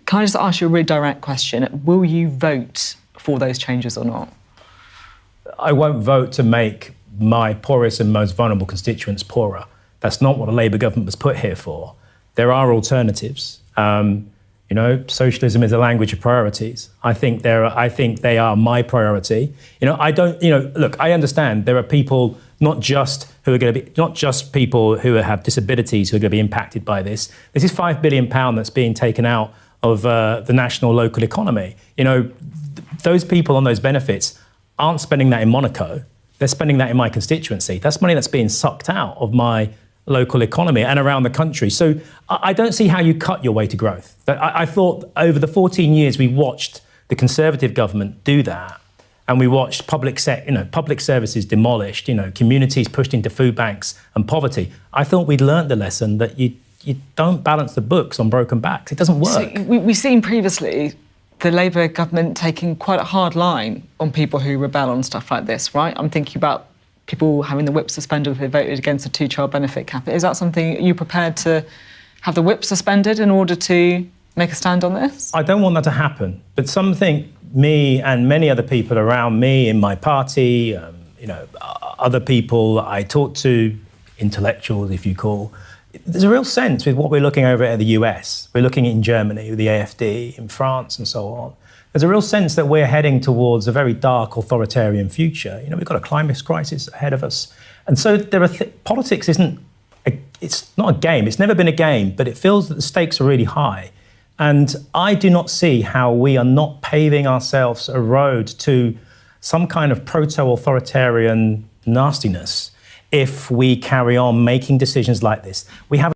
Can I just ask you a really direct question? Will you vote for those changes or not? I won't vote to make my poorest and most vulnerable constituents poorer. That's not what the Labour government was put here for. There are alternatives. You know, socialism is a language of priorities. I think they are my priority. You know, look, I understand there are people not just people who have disabilities who are going to be impacted by this. This is £5 billion that's being taken out of the national local economy. You know, those people on those benefits aren't spending that in Monaco. They're spending that in my constituency. That's money that's being sucked out of my local economy and around the country. So I don't see how you cut your way to growth. I thought over the 14 years we watched the Conservative government do that, and we watched public services demolished, communities pushed into food banks and poverty. I thought we'd learned the lesson that you don't balance the books on broken backs. It doesn't work. So we've seen previously the Labour government taking quite a hard line on people who rebel on stuff like this, right? I'm thinking about people having the whip suspended if they voted against a two-child benefit cap. Is that something you're prepared to have the whip suspended in order to make a stand on this? I don't want that to happen, but something me and many other people around me in my party, other people I talk to, intellectuals if you call, there's a real sense with what we're looking over at the US. We're looking in Germany with the AfD, in France and so on. There's a real sense that we're heading towards a very dark authoritarian future. We've got a climate crisis ahead of us. And so politics it's not a game. It's never been a game, but it feels that the stakes are really high. And I do not see how we are not paving ourselves a road to some kind of proto-authoritarian nastiness if we carry on making decisions like this. We have